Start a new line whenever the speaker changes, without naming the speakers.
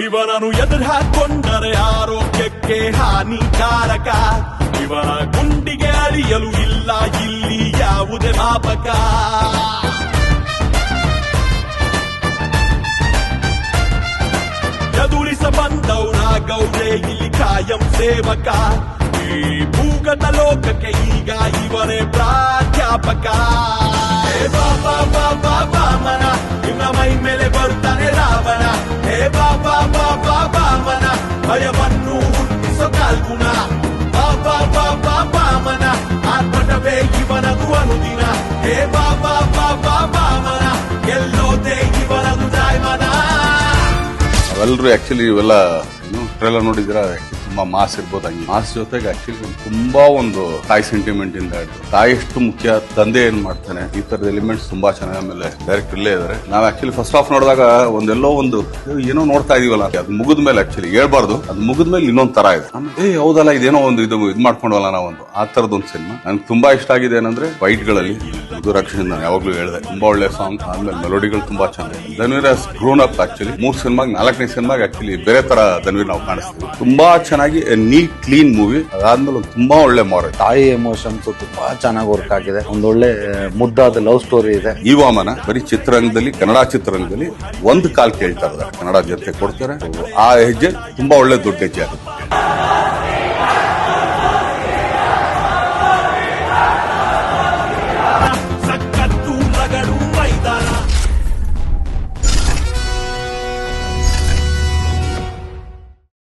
ಇವನನ್ನು ಎದುರು ಹಾಕೊಂಡರೆ ಆರೋಗ್ಯಕ್ಕೆ ಹಾನಿಕಾರಕ. ಇವನ ಗುಂಡಿಗೆ ಅಳಿಯಲು ಇಲ್ಲ ಇಲ್ಲಿ ಯಾವುದೇ ಮಾಪಕ. ಎದುರಿಸ ಬಂದವನ ಗೌಡೆ ಇಲ್ಲಿ ಕಾಯಂ ಸೇವಕ. ಈ ಭೂಗತ ಲೋಕಕ್ಕೆ ಈಗ ಇವನೇ ಪ್ರಾಧ್ಯಾಪಕ. ಹೇ ಬಾಬಾ ಬಾಬಾ ಬಾಮನ ಇವನ ಮೈ ಮೇಲೆ ಬರ್ತಾನೆ ರಾವಣ. ಹೇ ಬಾಬಾ ಬಾಬಾ ಬಾಮನ ಭಯವನ್ನು ಹುಟ್ಟಿಸೋ ಕಾಲ್ಗುಣ. ಬಾಬಾ ಬಾಬಾ ಬಾಮನ ಆರ್ಭಟವೇ ಇವನದು ಅನುದಿನ. ಹೇ ಬಾಬಾ ಬಾಬಾ ಬಾಮನ ಗೆಲ್ಲೋದೇ ಇವನದು ಜಾಯಮನ.
ನಾವೆಲ್ಲರೂ ಆಕ್ಚುಲಿ ಇವೆಲ್ಲ ಟ್ರೇಲರ್ ನೋಡಿದ್ರ ತುಂಬಾ ಮಾಸ್ ಇರ್ಬೋದು. ಹಂಗೆ ಮಾಸ್ ಜೊತೆಗೆ ಆಕ್ಚುಲಿ ತುಂಬಾ ಒಂದು ತಾಯಿ ಸೆಂಟಿಮೆಂಟ್ ಇಂದ ಹಿಡಿದು ತಾಯಿ ಎಷ್ಟು ಮುಖ್ಯ, ತಂದೆ ಏನ್ ಮಾಡ್ತಾನೆ, ಈ ತರದ ಎಲಿಮೆಂಟ್ಸ್ ತುಂಬಾ ಚೆನ್ನಾಗಿ ಆಮೇಲೆ ಡೈರೆಕ್ಟ್ ಇಲ್ಲೇ ಇದಾರೆ. ನಾವ್ ಆಕ್ಚುಲಿ ಫಸ್ಟ್ ಹಾಫ್ ನೋಡಿದಾಗ ಒಂದೆಲ್ಲೋ ಒಂದು ಏನೋ ನೋಡ್ತಾ ಇದೀವಲ್ಲ, ಅದು ಮುಗಿದ್ಮೇಲೆ ಆಕ್ಚುಲಿ ಹೇಳ್ಬಾರ್ದು, ಅದು ಮುಗಿದ್ಮೇಲೆ ಇನ್ನೊಂದ್ ತರ ಇದೆ. ಹೌದಲ್ಲ ಇದೇನೋ ಒಂದು ಇದು ಮಾಡ್ಕೊಂಡವಲ್ಲ ನಾವೊಂದು ಆ ತರದೊಂದು ಸಿನಿಮಾ ನನ್ಗೆ ತುಂಬಾ ಇಷ್ಟ ಆಗಿದೆ. ಏನಂದ್ರೆ ಫೈಟ್ ಗಳಲ್ಲಿ ಮಧುರಾಕ್ಷಿಂದ ನಾನು ಯಾವಾಗ್ಲೂ ಹೇಳಿದೆ, ತುಂಬಾ ಒಳ್ಳೆ ಸಾಂಗ್, ಆದ್ಮೇಲೆ ಮೆಲೋಡಿಗಳು ತುಂಬಾ ಚೆನ್ನಾಗಿದೆ. Dhanveer has grown up actually. 3 ಸಿನಿಮಾಗ್ 4ನೇ ಸಿನಿಮಾಗ್ ಆಕ್ಚುಲಿ ಬೇರೆ ತರ ಧನ್ವೀರ್ ನಾವು ಕಾಣಿಸ್ತೀವಿ. ತುಂಬಾ ಚೆನ್ನಾಗಿ ನೀಟ್ ಕ್ಲೀನ್ ಮೂವಿ. ಅದಾದ್ಮೇಲೆ ತುಂಬಾ ಒಳ್ಳೆ ಮಾರಲ್
ತಾಯಿ ಎಮೋಷನ್ಸ್ ತುಂಬಾ ಚೆನ್ನಾಗಿ ವರ್ಕ್ ಆಗಿದೆ. ಒಂದೊಳ್ಳೆ ಮುದ್ದಾದ ಲವ್ ಸ್ಟೋರಿ ಇದೆ.
ಈ ವಾಮನ ಬರೀ ಚಿತ್ರರಂಗದಲ್ಲಿ, ಕನ್ನಡ ಚಿತ್ರರಂಗದಲ್ಲಿ ಒಂದು ಕಾಲ್ ಕೇಳ್ತಾ ಇದ್ದಾರೆ, ಕನ್ನಡ ಜನತೆ ಕೊಡ್ತಾರೆ. ಆ ಹೆಜ್ಜೆ ತುಂಬಾ ಒಳ್ಳೆ ದೊಡ್ಡ ಹೆಜ್ಜೆ ಆಗುತ್ತೆ.